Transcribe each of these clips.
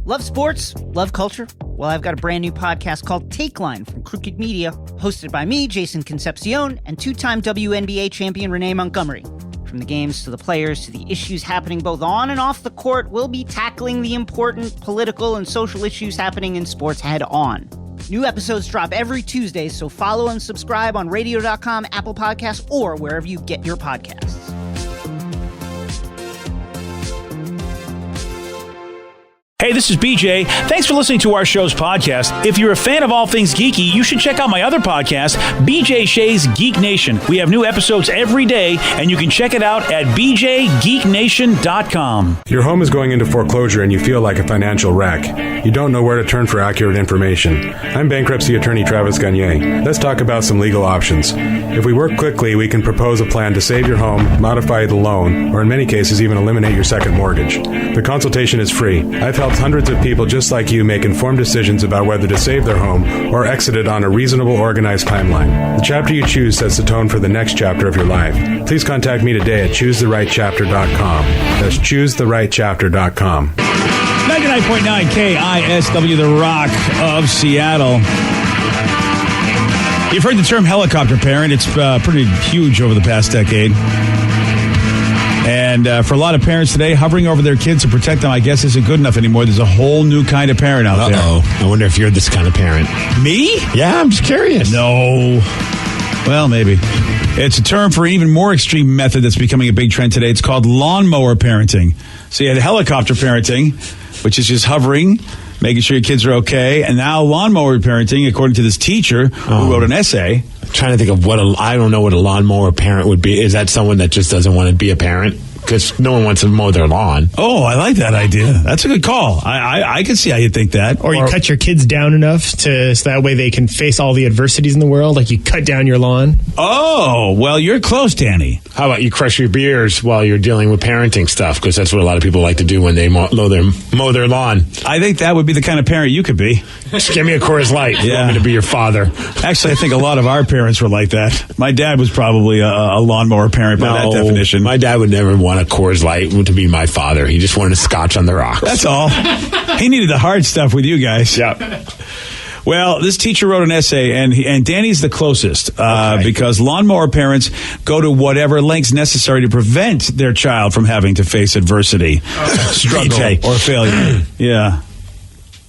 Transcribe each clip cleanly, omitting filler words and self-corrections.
Love sports? Love culture? Well, I've got a brand new podcast called Take Line from Crooked Media, hosted by me, Jason Concepcion, and two-time WNBA champion Renee Montgomery. From the games to the players to the issues happening both on and off the court, we'll be tackling the important political and social issues happening in sports head on. New episodes drop every Tuesday, so follow and subscribe on radio.com, Apple Podcasts, or wherever you get your podcasts. Hey, this is BJ. Thanks for listening to our show's podcast. If you're a fan of all things geeky, you should check out my other podcast, BJ Shea's Geek Nation. We have new episodes every day, and you can check it out at bjgeeknation.com. Your home is going into foreclosure and you feel like a financial wreck. You don't know where to turn for accurate information. I'm bankruptcy attorney Travis Gagne. Let's talk about some legal options. If we work quickly, we can propose a plan to save your home, modify the loan, or in many cases even eliminate your second mortgage. The consultation is free. I've helped hundreds of people just like you make informed decisions about whether to save their home or exit it on a reasonable, organized timeline. The chapter you choose sets the tone for the next chapter of your life. Please contact me today at choosetherightchapter.com. That's choosetherightchapter.com. 99.9 KISW, the Rock of Seattle. You've heard the term helicopter parent. It's pretty huge over the past decade. And for a lot of parents today, hovering over their kids to protect them, I guess, isn't good enough anymore. There's a whole new kind of parent out there. I wonder if you're this kind of parent. Me? Yeah, I'm just curious. No. Well, maybe. It's a term for an even more extreme method that's becoming a big trend today. It's called lawnmower parenting. So you had helicopter parenting, which is just hovering, making sure your kids are okay. And now lawnmower parenting, according to this teacher who wrote an essay. I'm trying to think of I don't know what a lawnmower parent would be. Is that someone that just doesn't want to be a parent? Because no one wants to mow their lawn. Oh, I like that idea. That's a good call. I can see how you think that. Or you cut your kids down enough so that way they can face all the adversities in the world. Like you cut down your lawn. Oh, well, you're close, Danny. How about you crush your beers while you're dealing with parenting stuff? Because that's what a lot of people like to do when they mow their lawn. I think that would be the kind of parent you could be. Just give me a Coors Light if you want me to be your father. Actually, I think a lot of our parents were like that. My dad was probably a lawnmower parent by that definition. My dad would never want a Coors Light to be my father. He just wanted a scotch on the rocks. That's all. He needed the hard stuff with you guys. Yeah. Well, this teacher wrote an essay, and Danny's the closest because lawnmower parents go to whatever lengths necessary to prevent their child from having to face adversity, struggle, or failure. Yeah.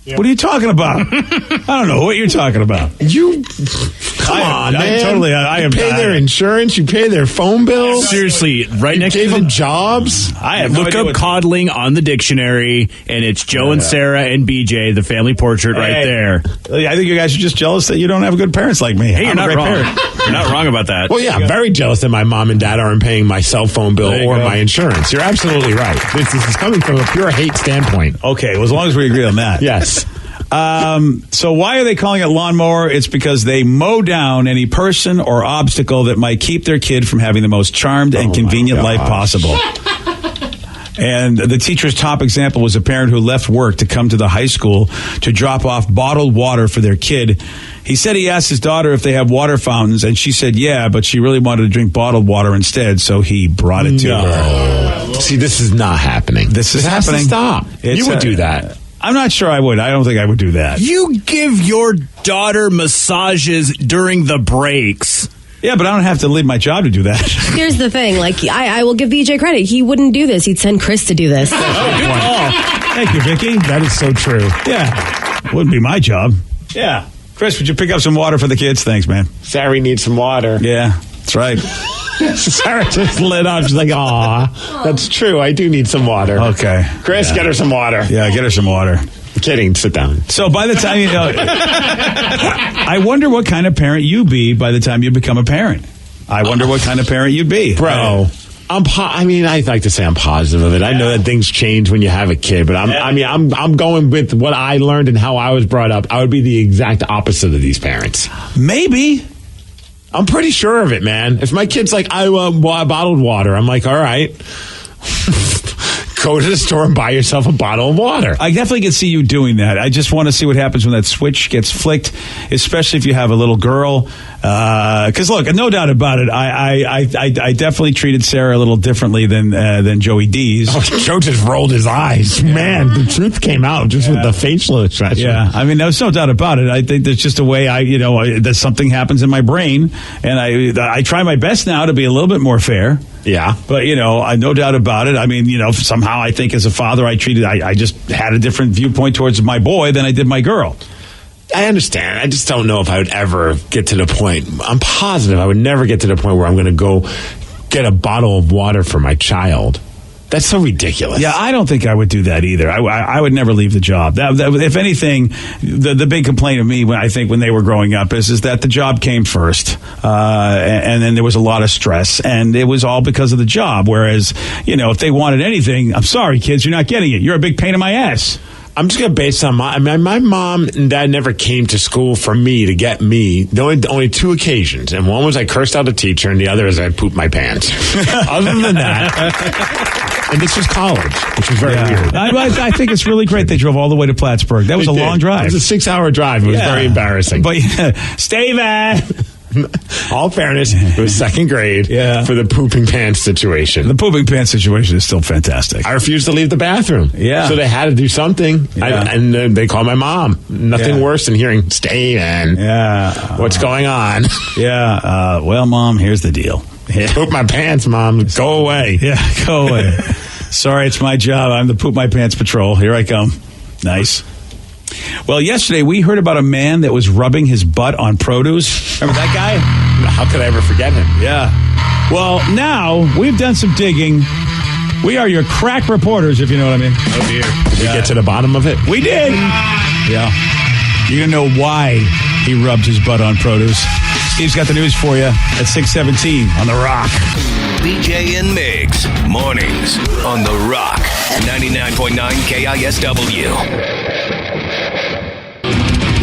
What are you talking about? I don't know what you're talking about. Come on, man. I am. You pay their insurance. You pay their phone bill. Seriously, right next to them jobs. I have no look idea up coddling on the dictionary, and it's Joe and Sarah and BJ, the family portrait right there. I think you guys are just jealous that you don't have good parents like me. Hey, you're not wrong. You're not wrong about that. Well, yeah, I'm very jealous that my mom and dad aren't paying my cell phone bill or my insurance. You're absolutely right. This is coming from a pure hate standpoint. Okay, well, as long as we agree on that. Yes. So why are they calling it lawnmower? It's because they mow down any person or obstacle that might keep their kid from having the most charmed and convenient life possible. And the teacher's top example was a parent who left work to come to the high school to drop off bottled water for their kid. He said he asked his daughter if they have water fountains, and she said yeah, but she really wanted to drink bottled water instead, so he brought it to her. See, this is not happening. This is happening. Has to stop. You would do that. I'm not sure I would. I don't think I would do that. You give your daughter massages during the breaks. Yeah, but I don't have to leave my job to do that. Here's the thing. Like, I will give BJ credit. He wouldn't do this. He'd send Chris to do this. Thank you, Vicky. That is so true. Yeah. Wouldn't be my job. Yeah. Chris, would you pick up some water for the kids? Thanks, man. Sari needs some water. Yeah, that's right. Sarah just lit up. She's like, aw, that's true. I do need some water. Okay. Chris, get her some water. Yeah, get her some water. I'm kidding. Sit down. So by the time I wonder what kind of parent you be by the time you become a parent. I wonder what kind of parent you'd be. Bro. I'd like to say I'm positive of it. I know that things change when you have a kid, but I'm going with what I learned and how I was brought up. I would be the exact opposite of these parents. Maybe. I'm pretty sure of it, man. If my kid's like, I want bottled water, I'm like, all right. Go to the store and buy yourself a bottle of water. I definitely can see you doing that. I just want to see what happens when that switch gets flicked, especially if you have a little girl. Because look, no doubt about it, I definitely treated Sarah a little differently than Joey D's. Oh, Joe just rolled his eyes. Man, the truth came out just with the facial expression. Yeah, I mean, there's no doubt about it. I think there's just a way that something happens in my brain, and I try my best now to be a little bit more fair. Yeah. But, I no doubt about it. I mean, somehow I think as a father I just had a different viewpoint towards my boy than I did my girl. I understand. I just don't know if I would ever get to the point. I'm positive I would never get to the point where I'm going to go get a bottle of water for my child. That's so ridiculous. Yeah, I don't think I would do that either. I would never leave the job. That, if anything, the big complaint of me when they were growing up is that the job came first, and then there was a lot of stress, and it was all because of the job. Whereas, if they wanted anything, I'm sorry, kids, you're not getting it. You're a big pain in my ass. I'm just going to base on my mom and dad never came to school for me to get me. The only two occasions, and one was I cursed out a teacher, and the other is I pooped my pants. Other than that, and this was college, which was very weird. I think it's really great they drove all the way to Plattsburgh. That was a long drive. It was a 6-hour drive. It was very embarrassing. But stay there. All fairness, it was second grade for the pooping pants situation. The pooping pants situation is still fantastic. I refused to leave the bathroom. Yeah. So they had to do something. Yeah. And they called my mom. Nothing worse than hearing, stay in. Yeah. What's going on? Yeah. Well, Mom, here's the deal. Poop my pants, Mom. Go away. Yeah, go away. Sorry, it's my job. I'm the poop my pants patrol. Here I come. Nice. Well, yesterday we heard about a man that was rubbing his butt on produce. Remember that guy? How could I ever forget him? Yeah. Well, now we've done some digging. We are your crack reporters, if you know what I mean. Oh, dear. Did we get to the bottom of it? We did. Yeah. You're going to know why he rubbed his butt on produce. Steve's got the news for you at 6:17 on The Rock. BJ and Migs, mornings on The Rock, 99.9 KISW.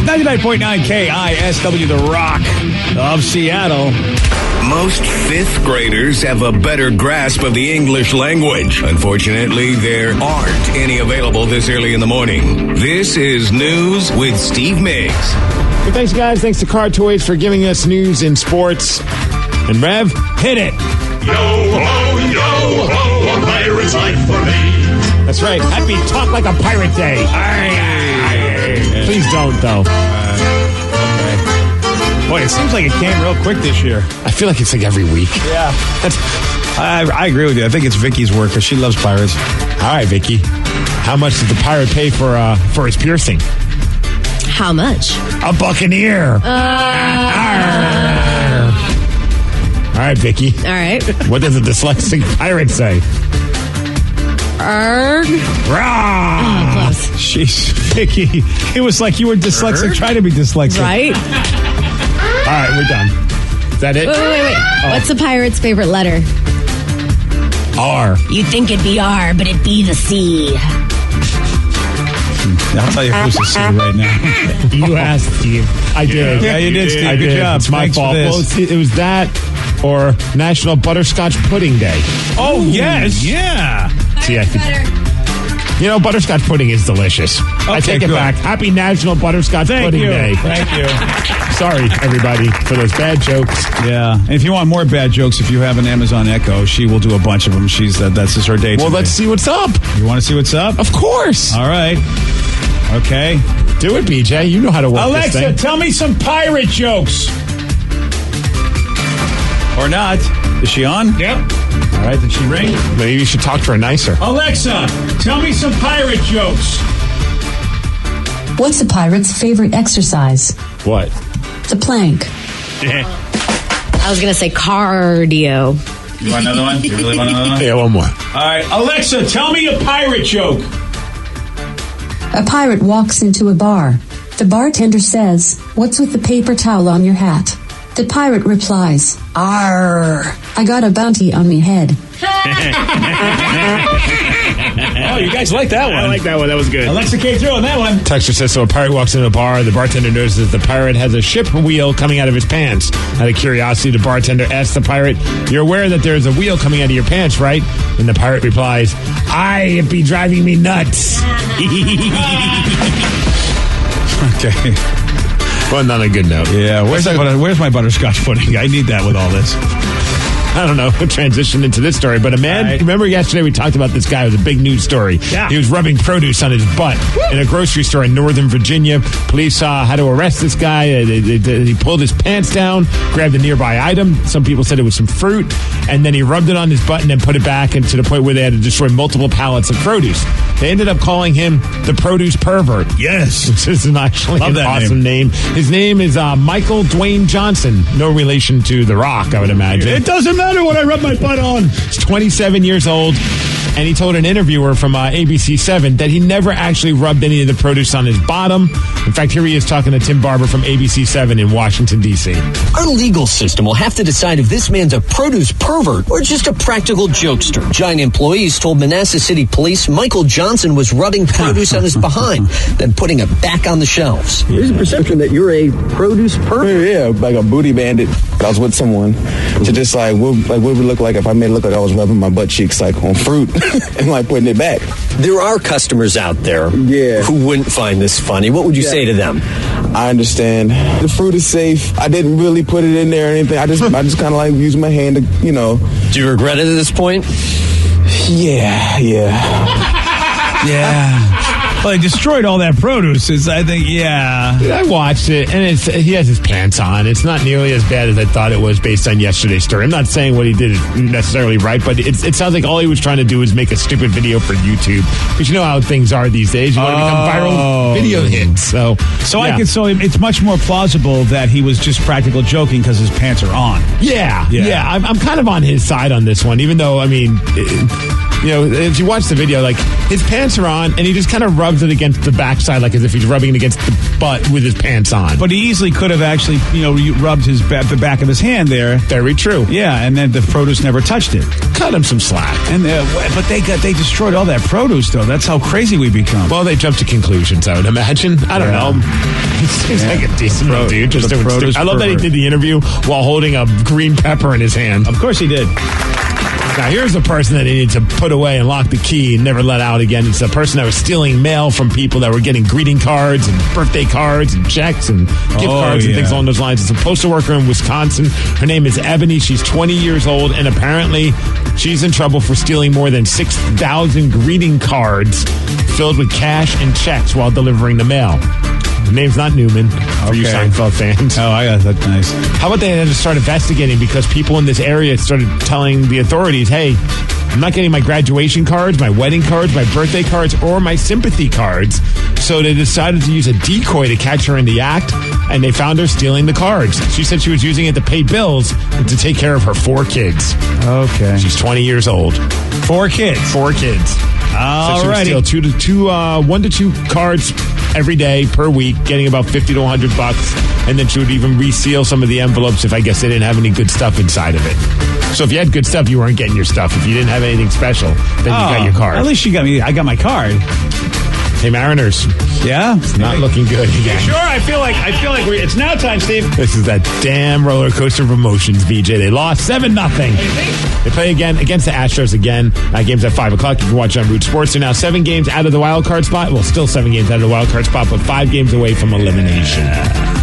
99.9 KISW, The Rock of Seattle. Most fifth graders have a better grasp of the English language. Unfortunately, there aren't any available this early in the morning. This is News with Steve Migs. Well, thanks, guys. Thanks to Car Toys for giving us news in sports. And Rev, hit it. Yo ho, a pirate's life for me. That's right. Happy Talk Like a Pirate Day. Please don't, though. Okay. Boy, it seems like it came real quick this year. I feel like it's like every week. Yeah. I agree with you. I think it's Vicky's work because she loves pirates. All right, Vicky. How much did the pirate pay for his piercing? How much? A buccaneer. All right, Vicky. All right. What does a dyslexic pirate say? Arg. Rah! Oh, close. Jeez, Vicky. It was like you were dyslexic trying to be dyslexic. Right? All right, we're done. Is that it? Wait. Oh. What's the pirate's favorite letter? R. You'd think it'd be R, but it'd be the C. I'll tell you who's the C right now. You asked, Steve. I did. Yeah, you did, Steve. Good job. It's my Thanks fault. Well, it was that or National Butterscotch Pudding Day. Oh, yes. Yeah. See, butterscotch pudding is delicious. I take it back. Happy National Butterscotch Pudding Day. Thank you. Sorry, everybody, for those bad jokes. Yeah. And if you want more bad jokes, if you have an Amazon Echo, she will do a bunch of them. That's just her day. Well, let's see what's up. You want to see what's up? Of course. All right. Okay. Do it, BJ. You know how to work this thing. Alexa, tell me some pirate jokes. Or not. Is she on? Yep. All right, did she ring? Maybe you should talk to her nicer. Alexa, tell me some pirate jokes. What's a pirate's favorite exercise? What? The plank. I was going to say cardio. You want another one? You really want another one? Yeah, one more. All right, Alexa, tell me a pirate joke. A pirate walks into a bar. The bartender says, "What's with the paper towel on your hat?" The pirate replies, "Arr, I got a bounty on me head." Oh, you guys like that one. I like that one. That was good. Alexa came through on that one. Texter says, so a pirate walks into a bar. The bartender notices the pirate has a ship wheel coming out of his pants. Out of curiosity, the bartender asks the pirate, you're aware that there's a wheel coming out of your pants, right? And the pirate replies, aye, it be driving me nuts. Okay. Well, not a good note. Yeah, where's my butterscotch pudding? I need that with all this. I don't know, transition into this story, but a man, Right. remember yesterday we talked about this guy, it was a big news story. Yeah. He was rubbing produce on his butt in a grocery store in Northern Virginia. Police had to arrest this guy. He pulled his pants down, grabbed a nearby item. Some people said it was some fruit, and then he rubbed it on his butt and then put it back, and to the point where they had to destroy multiple pallets of produce. They ended up calling him the produce pervert. Yes. Which is actually Love an that awesome name. His name is Michael Dwayne Johnson. No relation to The Rock, I would imagine. It doesn't matter what I rub my butt on. He's 27 years old, and he told an interviewer from ABC 7 that he never actually rubbed any of the produce on his bottom. In fact, here he is talking to Tim Barber from ABC 7 in Washington, D.C. Our legal system will have to decide if this man's a produce pervert or just a practical jokester. Giant employees told Manassas City Police Michael Johnson was rubbing produce on his behind, then putting it back on the shelves. There's a perception that you're a produce pervert. Yeah, like a booty bandit. I was with someone to just what would it look like if I made it look like I was rubbing my butt cheeks like on fruit and like putting it back. There are customers out there who wouldn't find this funny. What would you say to them? I understand. The fruit is safe. I didn't really put it in there or anything. I just kind of like use my hand to, Do you regret it at this point? Yeah. Well, they destroyed all that produce. I think. I watched it, and he has his pants on. It's not nearly as bad as I thought it was based on yesterday's story. I'm not saying what he did is necessarily right, but it sounds like all he was trying to do is make a stupid video for YouTube. Because you know how things are these days. You want to become viral video hits. So it's much more plausible that he was just practical joking because his pants are on. Yeah. I'm kind of on his side on this one, even though, I mean, if you watch the video, like, his pants are on, and he just kind of rubs it against the backside, like as if he's rubbing it against the butt with his pants on. But he easily could have actually, rubbed the back of his hand there. Very true. Yeah, and then the produce never touched it. Cut him some slack. And but they destroyed all that produce, though. That's how crazy we become. Well, they jumped to conclusions, I would imagine. I don't know. He seems like a decent little dude. Just doing stupid. I love that he did the interview while holding a green pepper in his hand. Of course he did. Now, here's a person that he needs to put away and lock the key and never let out again. It's a person that was stealing mail from people that were getting greeting cards and birthday cards and checks and gift cards and things along those lines. It's a postal worker in Wisconsin. Her name is Ebony. She's 20 years old, and apparently she's in trouble for stealing more than 6,000 greeting cards filled with cash and checks while delivering the mail. The name's not Newman, for you Seinfeld fans. Oh, I got that. Nice. How about they had to start investigating because people in this area started telling the authorities, hey, I'm not getting my graduation cards, my wedding cards, my birthday cards, or my sympathy cards. So they decided to use a decoy to catch her in the act, and they found her stealing the cards. She said she was using it to pay bills and to take care of her 4 kids. Okay. She's 20 years old. 4 kids? 4 kids. All so right. She would steal 1 to 2 cards every day per week, getting about $50 to $100, and then she would even reseal some of the envelopes if I guess they didn't have any good stuff inside of it. So if you had good stuff, you weren't getting your stuff. If you didn't have anything special, then you got your card. At least she got me. I got my card. Hey, Mariners. Yeah, it's not looking good again. Sure, I feel like it's now time, Steve. This is that damn roller coaster of emotions, BJ. They lost 7-0. They play again against the Astros again. Game's at 5 o'clock. You can watch on Root Sports. They're now 7 games out of the wild card spot. Well, still 7 games out of the wild card spot, but 5 games away from elimination.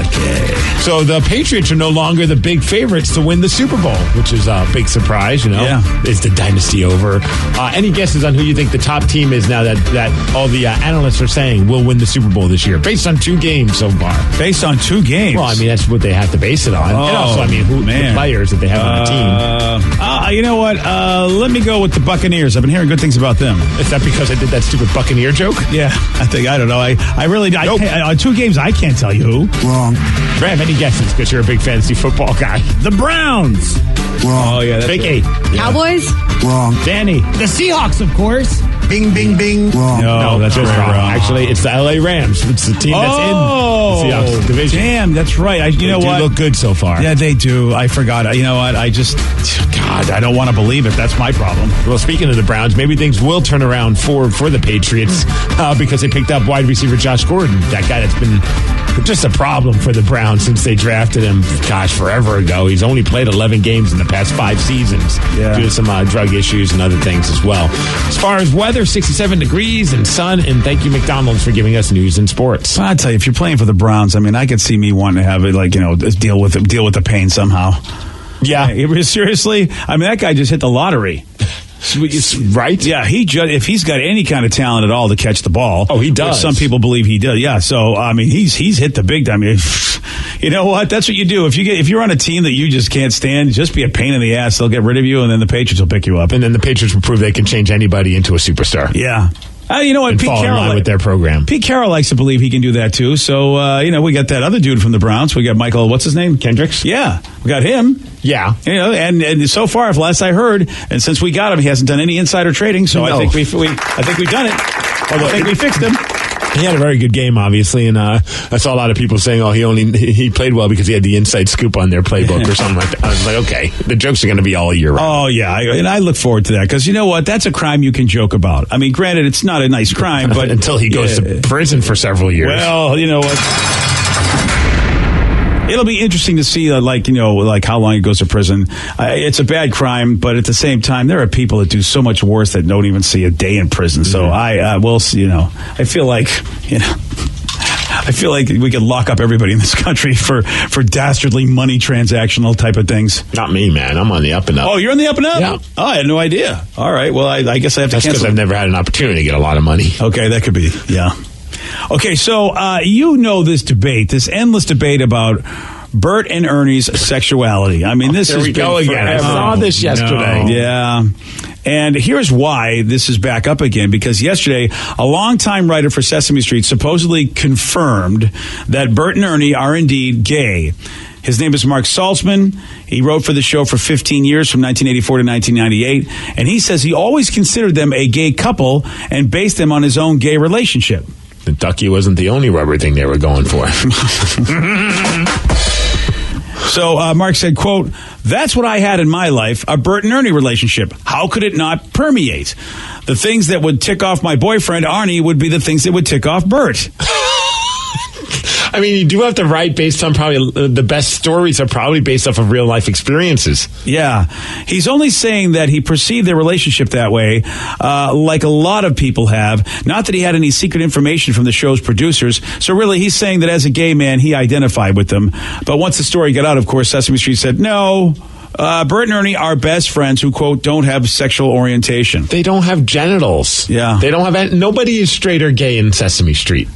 Okay. So the Patriots are no longer the big favorites to win the Super Bowl, which is a big surprise. Yeah. Is the dynasty over? Any guesses on who you think the top team is now that all the analysts are saying will win the Super Bowl this year, based on 2 games so far? Based on 2 games? Well, I mean, that's what they have to base it on. And also, I mean, the players that they have on the team. You know what? Let me go with the Buccaneers. I've been hearing good things about them. Is that because I did that stupid Buccaneer joke? Yeah, I don't know. I really, nope. On 2 games, I can't tell you who. Wrong. Brad, any guesses? Because you're a big fantasy football guy. The Browns. Wrong. Oh, yeah. Vicky. Cowboys? Wrong. Danny. The Seahawks, of course. Bing, bing, bing. No, that's just wrong. Actually, it's the LA Rams. It's the team that's in the Seahawks division. Damn, that's right. They look good so far. Yeah, they do. I forgot. You know what? I don't want to believe it. That's my problem. Well, speaking of the Browns, maybe things will turn around for the Patriots because they picked up wide receiver Josh Gordon, that guy that's been just a problem for the Browns since they drafted him, forever ago. He's only played 11 games in the past 5 seasons due to some drug issues and other things as well. As far as weather, 67 degrees and sun, and thank you, McDonald's, for giving us news and sports. I'll tell you, if you're playing for the Browns, I mean, I could see me wanting to have it, deal with the pain somehow. Yeah. Seriously? I mean, that guy just hit the lottery. Right? Yeah, if he's got any kind of talent at all to catch the ball. Oh, he does. Which some people believe he does. Yeah, so I mean, he's hit the big time. You know what? That's what you do. If you're on a team that you just can't stand, just be a pain in the ass. They'll get rid of you, and then the Patriots will pick you up. And then the Patriots will prove they can change anybody into a superstar. Yeah. You know what? Pete Carroll with their program. Pete Carroll likes to believe he can do that too. So we got that other dude from the Browns. We got Michael. What's his name? Kendricks. Yeah, we got him. Yeah. And so far, if last I heard, and since we got him, he hasn't done any insider trading. So I think we've done it. Although I think we fixed him. He had a very good game, obviously, and I saw a lot of people saying, he played well because he had the inside scoop on their playbook or something like that. I was like, okay, the jokes are going to be all year round. Oh, yeah, and I look forward to that because you know what? That's a crime you can joke about. I mean, granted, it's not a nice crime, but... Until he goes to prison for several years. Well, you know what? It'll be interesting to see, how long he goes to prison. It's a bad crime, but at the same time, there are people that do so much worse that don't even see a day in prison. So I will, I feel like, we could lock up everybody in this country for dastardly money transactional type of things. Not me, man. I'm on the up and up. Oh, you're on the up and up? Yeah. Oh, I had no idea. All right. Well, I guess I have to That's cancel. because I've never had an opportunity to get a lot of money. Okay, that could be. Yeah. Okay, so this endless debate about Bert and Ernie's sexuality. I mean, this there has we been go again. I saw this yesterday. No. Yeah. And here's why this is back up again, because yesterday, a longtime writer for Sesame Street supposedly confirmed that Bert and Ernie are indeed gay. His name is Mark Saltzman. He wrote for the show for 15 years, from 1984 to 1998. And he says he always considered them a gay couple and based them on his own gay relationship. The ducky wasn't the only rubber thing they were going for. So Mark said, quote, "That's what I had in my life, a Bert and Ernie relationship. How could it not permeate? The things that would tick off my boyfriend, Arnie, would be the things that would tick off Bert." I mean, you do have to write based on probably the best stories are probably based off of real life experiences. Yeah. He's only saying that he perceived their relationship that way, like a lot of people have. Not that he had any secret information from the show's producers. So really, he's saying that as a gay man, he identified with them. But once the story got out, of course, Sesame Street said, no, Bert and Ernie are best friends who, quote, don't have sexual orientation. They don't have genitals. Yeah. They don't have, nobody is straight or gay in Sesame Street.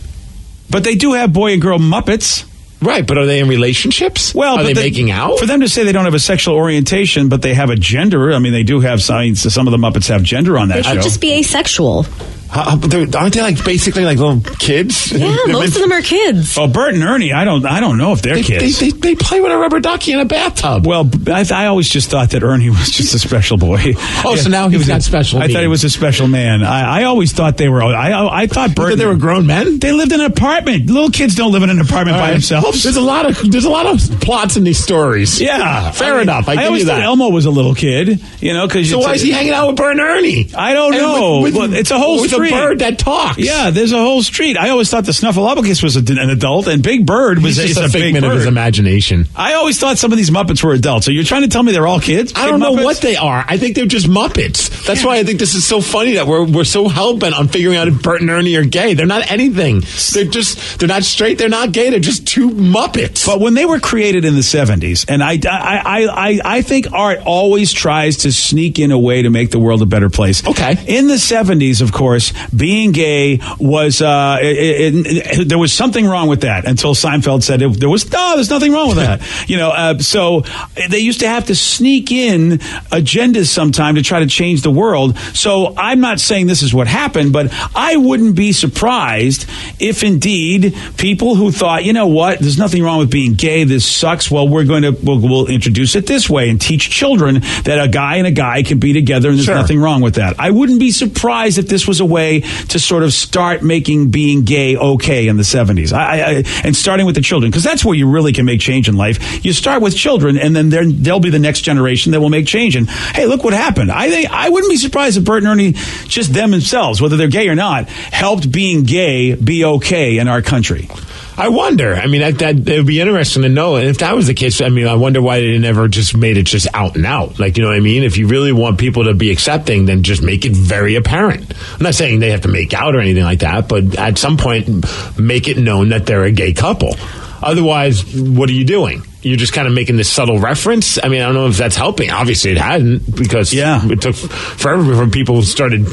But they do have boy and girl Muppets. Right, but are they in relationships? Well, are they making out? For them to say they don't have a sexual orientation, but they have a gender, I mean, they do have, some of the Muppets have gender on that show. They should just be asexual. Aren't they basically like little kids? Yeah, most of them are kids. Oh, Bert and Ernie, I don't know if they're kids. They play with a rubber ducky in a bathtub. Well, I always just thought that Ernie was just a special boy. Oh, so now he's got special needs. I thought he was a special man. I always thought they were. I thought Bert. They were grown men. They lived in an apartment. Little kids don't live in an apartment by themselves. There's a lot of plots in these stories. Yeah, fair enough. I always thought Elmo was a little kid. Because so why is he hanging out with Bert and Ernie? I don't know. It's a whole street. With a bird that talks. Yeah, there's a whole street. I always thought the Snuffleupagus was an adult, and Big Bird was just a figment of his imagination. I always thought some of these Muppets were adults. So you're trying to tell me they're all kids? I don't know what they are. I think they're just Muppets. That's why I think this is so funny that we're so hell-bent on figuring out if Bert and Ernie are gay. They're not anything. They're not straight. They're not gay. They're just two Muppets. But when they were created in the 70s, and I think art always tries to sneak in a way to make the world a better place. Okay. In the 70s, of course, was being gay was there was something wrong with that until Seinfeld said there's nothing wrong with that. So they used to have to sneak in agendas sometime to try to change the world. So I'm not saying this is what happened, but I wouldn't be surprised if indeed people who thought, you know what, there's nothing wrong with being gay, this sucks, well, we'll introduce it this way and teach children that a guy and a guy can be together and there's nothing wrong with that. I wouldn't be surprised if this was a way to sort of start making being gay okay in the 70s. And starting with the children, because that's where you really can make change in life. You start with children, and then they'll be the next generation that will make change. And hey, look what happened. I wouldn't be surprised if Bert and Ernie, just them themselves, whether they're gay or not, helped being gay be okay in our country. I wonder. I mean, it would be interesting to know. And if that was the case, I mean, I wonder why they never just made it just out and out. Like, you know what I mean? If you really want people to be accepting, then just make it very apparent. I'm not saying they have to make out or anything like that, but at some point, make it known that they're a gay couple. Otherwise, what are you doing? You're just kind of making this subtle reference. I mean, I don't know if that's helping. Obviously, it hadn't, because it took forever before people started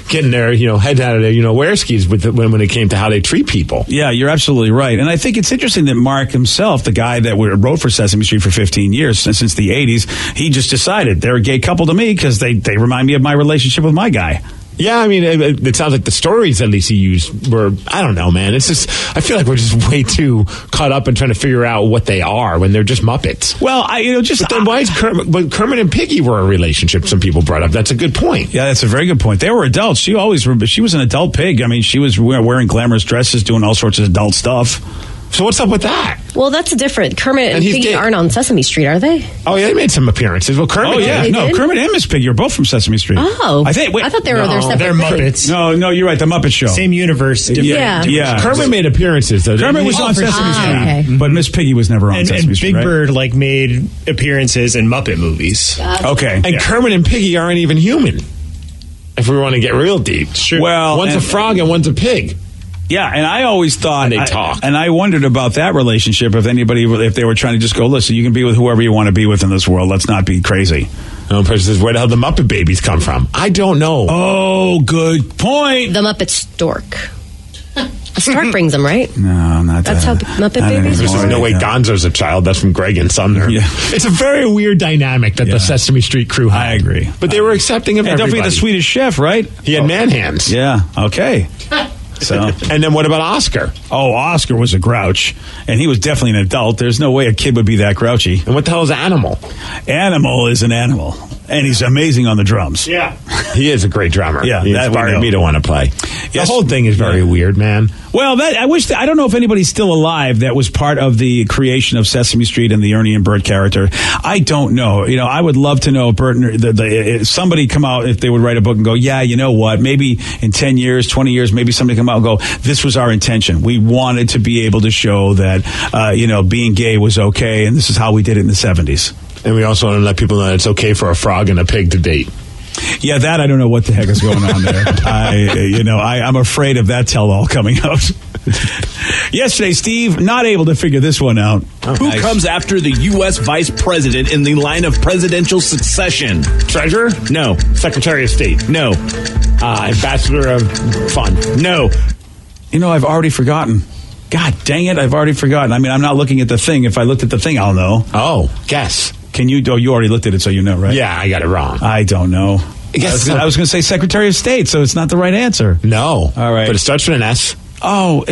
getting their head out of their wear skis when it came to how they treat people. Yeah, you're absolutely right. And I think it's interesting that Mark himself, the guy that wrote for Sesame Street for 15 years, since the 80s, he just decided they're a gay couple to me because they remind me of my relationship with my guy. Yeah, I mean, it sounds like the stories at least he used were, I don't know, man. It's just, I feel like we're just way too caught up in trying to figure out what they are when they're just Muppets. Well, But then why is Kermit and Piggy were a relationship? Some people brought up. That's a good point. Yeah, that's a very good point. They were adults. She was an adult pig. I mean, she was wearing glamorous dresses, doing all sorts of adult stuff. So what's up with that? Well, that's different. Kermit and Piggy aren't on Sesame Street, are they? Oh, yeah, they made some appearances. Well, Kermit did. No, Kermit and Miss Piggy are both from Sesame Street. Oh. I thought they were their separate They're Muppets. No, you're right. The Muppet Show. Same universe. Yeah. Kermit made appearances, though. Kermit was on Sesame Street. Okay. But Miss Piggy was never on Sesame Street, And Big Bird made appearances in Muppet movies. Okay. And Kermit and Piggy aren't even human, if we want to get real deep. Sure. Well, one's a frog and one's a pig. Yeah, and I always thought... And they talk. And I wondered about that relationship, if they were trying to just go, listen, you can be with whoever you want to be with in this world. Let's not be crazy. No person says, where the hell the Muppet babies come from? I don't know. Oh, good point. The Muppet Stork. A stork brings them, right? No, not that. That's how Muppet babies There's are. no way Gonzo's a child. That's from Greg and Sumner. Yeah. It's a very weird dynamic that the Sesame Street crew had. I agree. But they were accepting of And don't everybody. forget the Swedish Chef, right? He had man hands. Yeah, okay. So, and then what about Oscar? Oh, Oscar was a grouch, and he was definitely an adult. There's no way a kid would be that grouchy. And what the hell is Animal? Animal is an animal, and he's amazing on the drums. Yeah. He is a great drummer. Yeah, he inspired me to want to play. The whole thing is very weird, man. Well, I don't know if anybody's still alive that was part of the creation of Sesame Street and the Ernie and Bert character. I don't know. I would love to know if Bert and somebody come out, if they would write a book and go, yeah, you know what, maybe in 10 years, 20 years, maybe somebody come out and go, this was our intention. We wanted to be able to show that, being gay was okay, and this is how we did it in the 70s. And we also want to let people know that it's okay for a frog and a pig to date. Yeah, that I don't know what the heck is going on there. I'm afraid of that tell-all coming out. Yesterday, Steve, not able to figure this one out. Who comes after the U.S. Vice President in the line of presidential succession? Treasurer? No. Secretary of State? No. Ambassador of Fun? No. I've already forgotten. God dang it, I've already forgotten. I mean, I'm not looking at the thing. If I looked at the thing, I'll know. Oh, guess. Can you? Oh, you already looked at it, so you know, right? Yeah, I got it wrong. I don't know. I was going to say Secretary of State, so it's not the right answer. No. All right. But it starts with an S. Oh,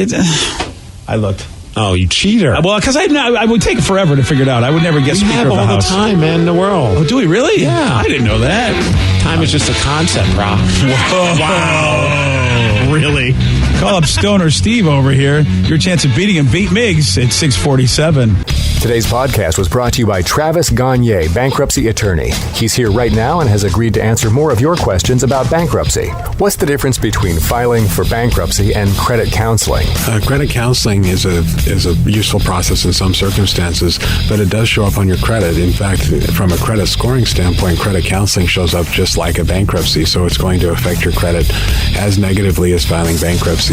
I looked. Oh, you cheater. Well, because I would take forever to figure it out. I would never get Speaker of the House. We have all the time, man, in the world. Oh, do we really? Yeah. I didn't know that. Time is just a concept, Rob. Whoa. Wow. Really? Call up Stoner Steve over here. Your chance of beating him. Beat Miggs at 647. Today's podcast was brought to you by Travis Gagne, bankruptcy attorney. He's here right now and has agreed to answer more of your questions about bankruptcy. What's the difference between filing for bankruptcy and credit counseling? Credit counseling is a useful process in some circumstances, but it does show up on your credit. In fact, from a credit scoring standpoint, credit counseling shows up just like a bankruptcy, so it's going to affect your credit as negatively as filing bankruptcy.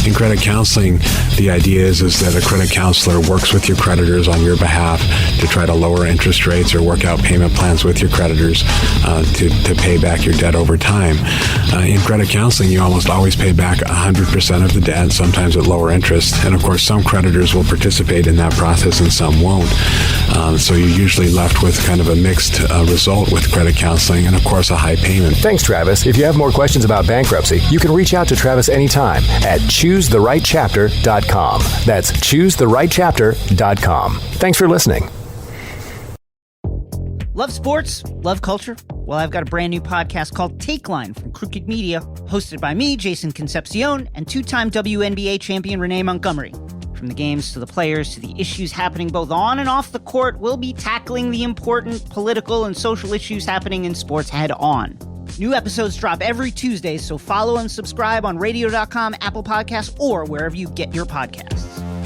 In credit counseling, The idea is that a credit counselor works with your creditors on your behalf to try to lower interest rates or work out payment plans with your creditors to pay back your debt over time. In credit counseling, you almost always pay back 100% of the debt, sometimes at lower interest. And of course, some creditors will participate in that process and some won't. So you're usually left with kind of a mixed result with credit counseling and, of course, a high payment. Thanks, Travis. If you have more questions about bankruptcy, you can reach out to Travis anytime at ChooseTheRightChapter.com. That's ChooseTheRightChapter.com. Thanks for listening. Love sports? Love culture? Well, I've got a brand new podcast called Take Line from Crooked Media, hosted by me, Jason Concepcion, and two-time WNBA champion Renee Montgomery. From the games to the players to the issues happening both on and off the court, we'll be tackling the important political and social issues happening in sports head on. New episodes drop every Tuesday, so follow and subscribe on radio.com, Apple Podcasts, or wherever you get your podcasts.